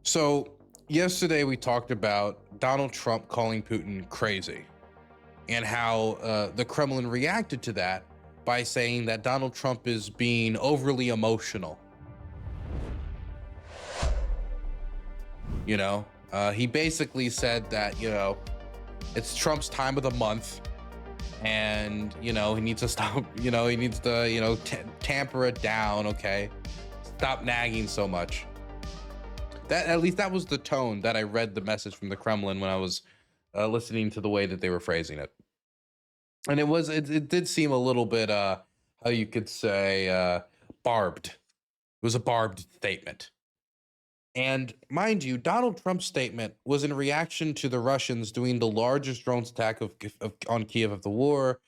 So, yesterday we talked about Donald Trump calling Putin crazy and how the Kremlin reacted to that by saying that Donald Trump is being overly emotional. He basically said that, it's Trump's time of the month and, he needs to stop, he needs to, tamper it down. Okay. Stop nagging so much. That at least that was the tone that I read the message from the Kremlin when I was listening to the way that they were phrasing it, and it did seem a little bit how you could say barbed. It was a barbed statement, and mind you, Donald Trump's statement was in reaction to the Russians doing the largest drone attack on Kiev of the war.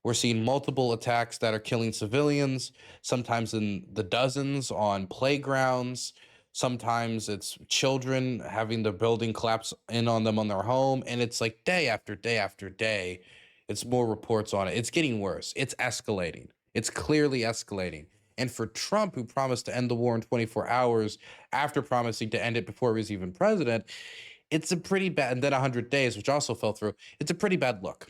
We're seeing multiple attacks that are killing civilians, sometimes in the dozens on playgrounds. Sometimes it's children having the building collapse in on them on their home. And it's like day after day after day, it's more reports on it. It's getting worse. It's escalating. It's clearly escalating. And for Trump, who promised to end the war in 24 hours after promising to end it before he was even president, it's a pretty bad, and then 100 days, which also fell through. It's a pretty bad look.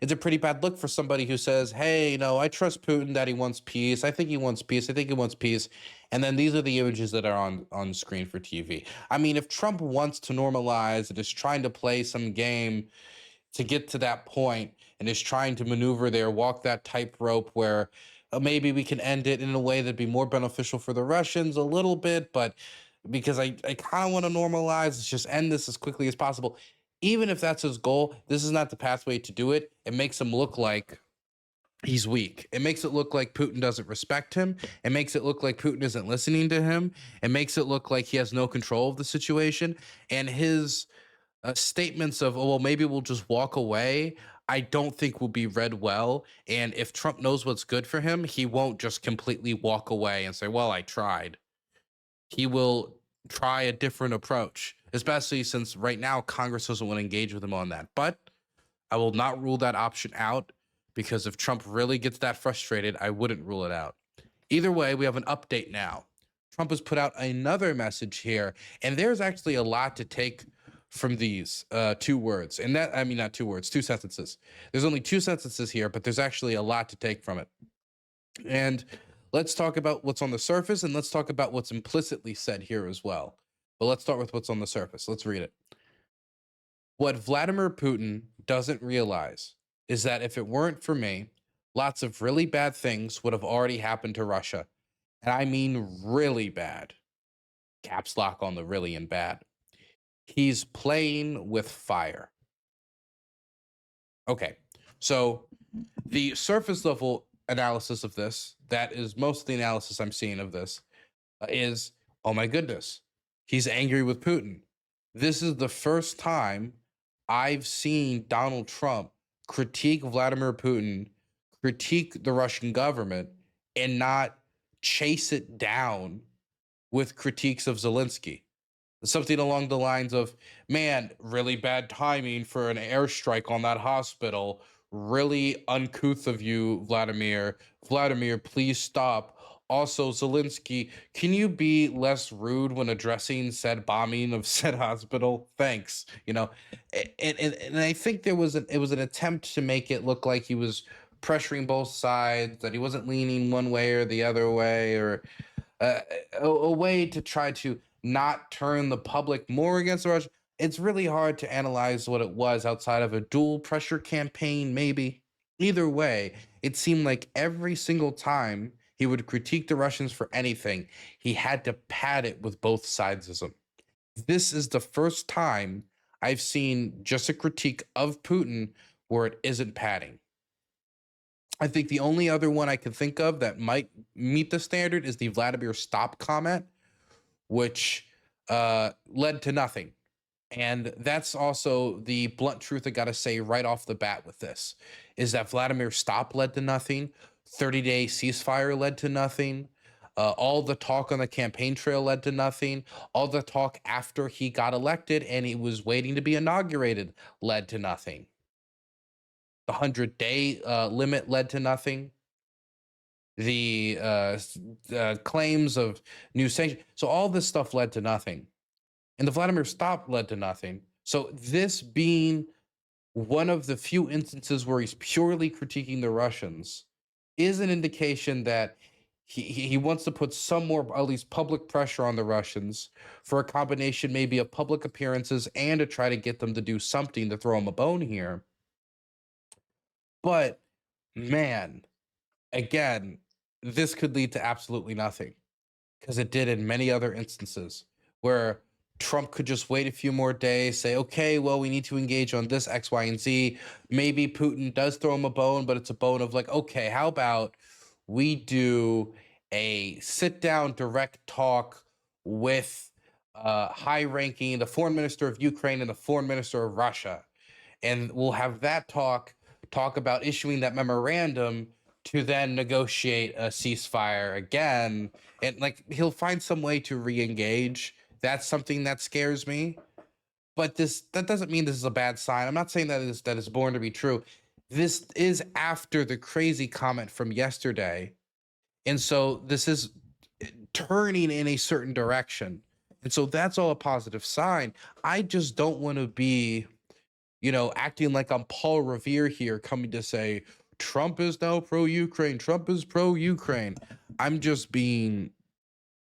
It's a pretty bad look for somebody who says, hey, no, I trust Putin that he wants peace. I think he wants peace. I think he wants peace. And then these are the images that are on screen for TV. I mean, if Trump wants to normalize and is trying to play some game to get to that point and is trying to maneuver there, walk that tightrope where maybe we can end it in a way that'd be more beneficial for the Russians a little bit, but because I kind of want to normalize, let's just end this as quickly as possible. Even if that's his goal, this is not the pathway to do it. It makes him look like he's weak. It makes it look like Putin doesn't respect him. It makes it look like Putin isn't listening to him. It makes it look like he has no control of the situation. And his statements of, oh, well, maybe we'll just walk away, I don't think will be read well. And if Trump knows what's good for him, he won't just completely walk away and say, well, I tried. He will try a different approach, especially since right now Congress doesn't want to engage with him on that. But I will not rule that option out because if Trump really gets that frustrated, I wouldn't rule it out. Either way, we have an update now. Trump has put out another message here, and there's actually a lot to take from these two words. And that, I mean, not two words, two sentences. There's only two sentences here, but there's actually a lot to take from it. And let's talk about what's on the surface and let's talk about what's implicitly said here as well. But let's start with what's on the surface. Let's read it. What Vladimir Putin doesn't realize is that if it weren't for me, lots of really bad things would have already happened to Russia. And I mean really bad. Caps lock on the really and bad. He's playing with fire. Okay, so the surface level analysis of this, that is most of the analysis I'm seeing of this, is, oh my goodness, he's angry with Putin. This is the first time I've seen Donald Trump critique Vladimir Putin, critique the Russian government, and not chase it down with critiques of Zelensky. Something along the lines of, man, really bad timing for an airstrike on that hospital. Really uncouth of you, Vladimir. Vladimir, please stop. Also, Zelensky, can you be less rude when addressing said bombing of said hospital? Thanks. And I think it was an attempt to make it look like he was pressuring both sides, that he wasn't leaning one way or the other way, or a way to try to not turn the public more against Russia. It's really hard to analyze what it was outside of a dual pressure campaign, maybe. Either way, it seemed like every single time he would critique the Russians for anything, he had to pad it with both sidesism. This is the first time I've seen just a critique of Putin where it isn't padding. I think the only other one I can think of that might meet the standard is the Vladimir stop comment, which led to nothing. And that's also the blunt truth I got to say right off the bat with this, is that Vladimir stop led to nothing. 30-day ceasefire led to nothing. All the talk on the campaign trail led to nothing. All the talk after he got elected and he was waiting to be inaugurated led to nothing. The 100-day limit led to nothing. The claims of new sanctions. So all this stuff led to nothing. And the Vladimir stop led to nothing. So this being one of the few instances where he's purely critiquing the Russians is an indication that he wants to put some more, at least public pressure on the Russians for a combination maybe of public appearances and to try to get them to do something to throw him a bone here. But man, again, this could lead to absolutely nothing, because it did in many other instances where Trump could just wait a few more days, say, okay, well, we need to engage on this X, Y, and Z. Maybe Putin does throw him a bone, but it's a bone of like, okay, how about we do a sit down direct talk with high ranking, the foreign minister of Ukraine and the foreign minister of Russia. And we'll have that talk about issuing that memorandum to then negotiate a ceasefire again. And like, he'll find some way to re-engage. That's something that scares me. But that doesn't mean this is a bad sign. I'm not saying that is born to be true. This is after the crazy comment from yesterday. And so this is turning in a certain direction. And so that's all a positive sign. I just don't want to be, acting like I'm Paul Revere here, coming to say Trump is now pro-Ukraine. Trump is pro-Ukraine. I'm just being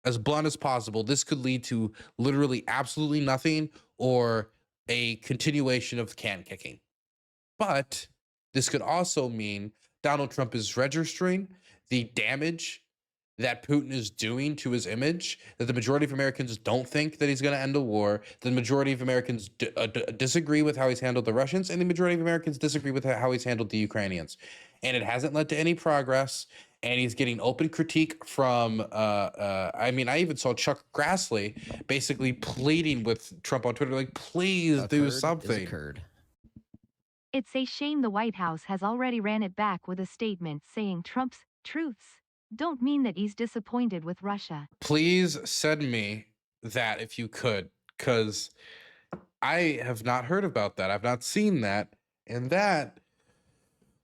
as blunt as possible. This could lead to literally absolutely nothing or a continuation of can kicking. But this could also mean Donald Trump is registering the damage that Putin is doing to his image, that the majority of Americans don't think that he's going to end a war, the majority of Americans disagree with how he's handled the Russians, and the majority of Americans disagree with how he's handled the Ukrainians. And it hasn't led to any progress, and he's getting open critique from, I even saw Chuck Grassley basically pleading with Trump on Twitter, like, please do something. It's a shame the White House has already ran it back with a statement saying Trump's truths don't mean that he's disappointed with Russia. Please send me that if you could, because I have not heard about that. I've not seen that. And that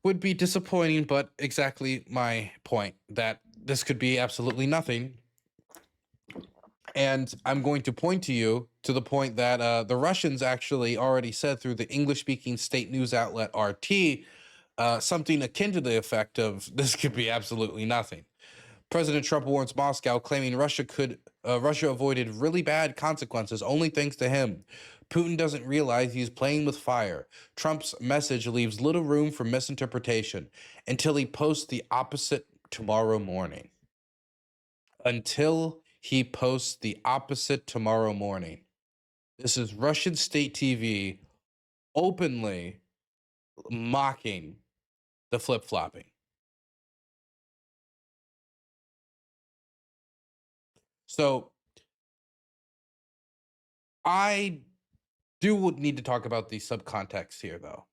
would be disappointing, but exactly my point, that this could be absolutely nothing. And I'm going to point to you to the point that the Russians actually already said through the English-speaking state news outlet RT, something akin to the effect of this could be absolutely nothing. President Trump warns Moscow, claiming Russia avoided really bad consequences only thanks to him. Putin doesn't realize he's playing with fire. Trump's message leaves little room for misinterpretation until he posts the opposite tomorrow morning. Until he posts the opposite tomorrow morning. This is Russian state TV openly mocking the flip-flopping. So I do need to talk about the subcontext here, though.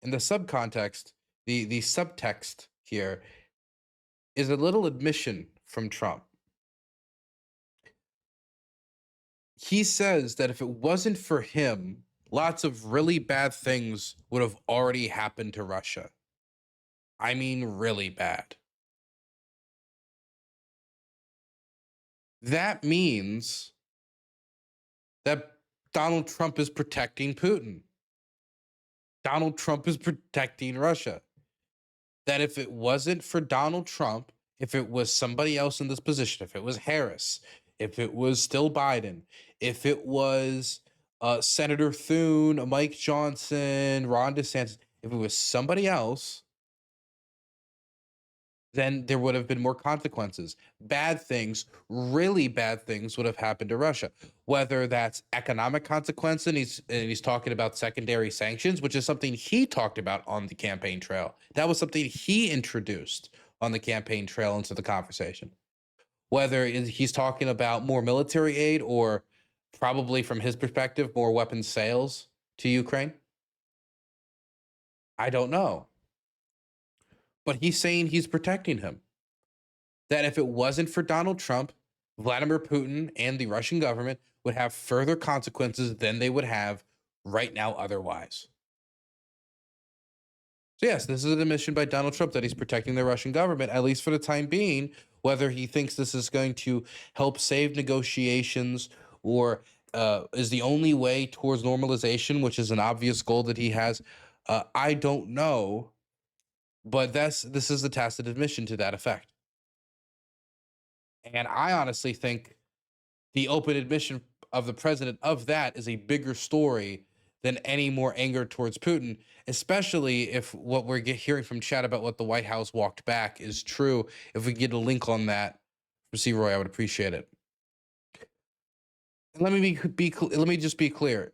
In the subcontext, the subtext here is a little admission from Trump. He says that if it wasn't for him, lots of really bad things would have already happened to Russia. I mean, really bad. That means that Donald Trump is protecting Putin. Donald Trump is protecting Russia. That if it wasn't for Donald Trump, if it was somebody else in this position, if it was Harris, if it was still Biden, if it was Senator Thune, Mike Johnson, Ron DeSantis, if it was somebody else, then there would have been more consequences. Bad things, really bad things would have happened to Russia, whether that's economic consequences, and he's talking about secondary sanctions, which is something he talked about on the campaign trail. That was something he introduced on the campaign trail into the conversation. Whether he's talking about more military aid or probably from his perspective, more weapons sales to Ukraine. I don't know. But he's saying he's protecting him. That if it wasn't for Donald Trump, Vladimir Putin and the Russian government would have further consequences than they would have right now otherwise. So yes, this is an admission by Donald Trump that he's protecting the Russian government, at least for the time being. Whether he thinks this is going to help save negotiations or is the only way towards normalization, which is an obvious goal that he has. I don't know, but this is a tacit admission to that effect. And I honestly think the open admission of the president of that is a bigger story than any more anger towards Putin, especially if what we're hearing from chat about what the White House walked back is true. If we get a link on that from C. Roy, I would appreciate it. And let me just be clear.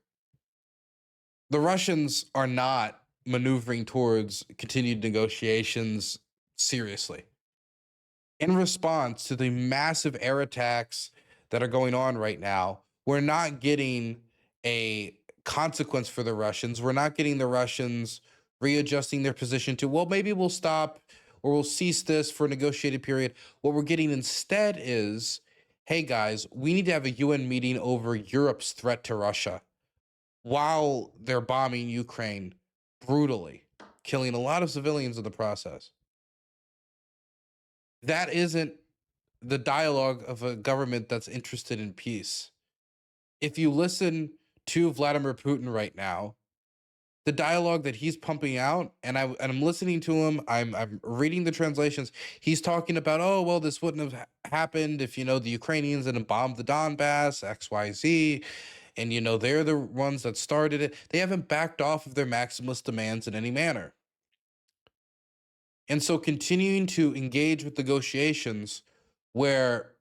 The Russians are not maneuvering towards continued negotiations seriously. In response to the massive air attacks that are going on right now, we're not getting a consequence for the Russians. We're not getting the Russians readjusting their position to, well, maybe we'll stop or we'll cease this for a negotiated period. What we're getting instead is, hey guys, we need to have a UN meeting over Europe's threat to Russia while they're bombing Ukraine brutally, killing a lot of civilians in the process. That isn't the dialogue of a government that's interested in peace. If you listen to Vladimir Putin right now, the dialogue that he's pumping out, and I'm listening to him, I'm reading the translations. He's talking about, oh well, this wouldn't have happened if the Ukrainians didn't bomb the Donbass, XYZ, and they're the ones that started it. They haven't backed off of their maximalist demands in any manner. And so continuing to engage with negotiations where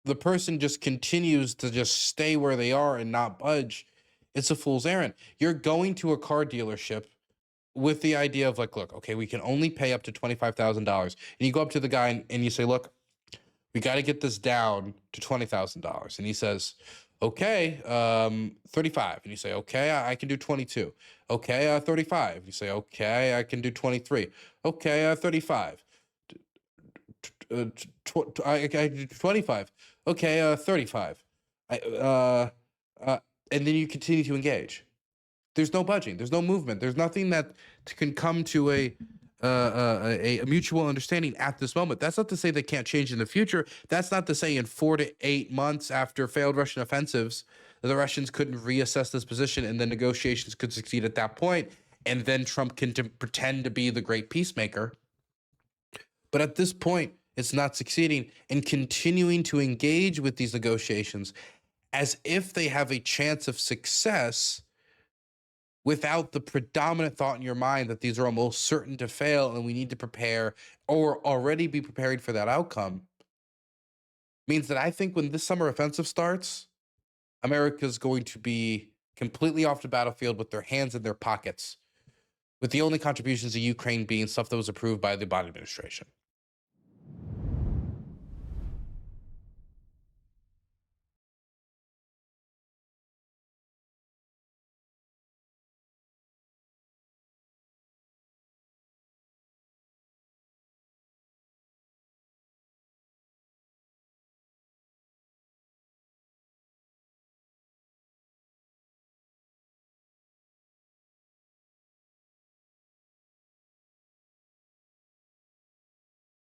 the person just continues to just stay where they are and not budge, it's a fool's errand. You're going to a car dealership with the idea of like, look, okay, we can only pay up to $25,000. And you go up to the guy and you say, look, we got to get this down to $20,000. And he says, okay, 35. And you say, okay, I can do 22. Okay, 35. You say, okay, I can do 23. Okay, 35. I do 25. Okay, 35. And then you continue to engage. There's no budging. There's no movement. There's nothing that can come to a mutual understanding at this moment. That's not to say they can't change in the future. That's not to say in 4 to 8 months after failed Russian offensives, the Russians couldn't reassess this position and then negotiations could succeed at that point, and then Trump can pretend to be the great peacemaker. But at this point, it's not succeeding, and continuing to engage with these negotiations as if they have a chance of success without the predominant thought in your mind that these are almost certain to fail and we need to prepare or already be prepared for that outcome, means that I think when this summer offensive starts, America's going to be completely off the battlefield with their hands in their pockets, with the only contributions to Ukraine being stuff that was approved by the Biden administration.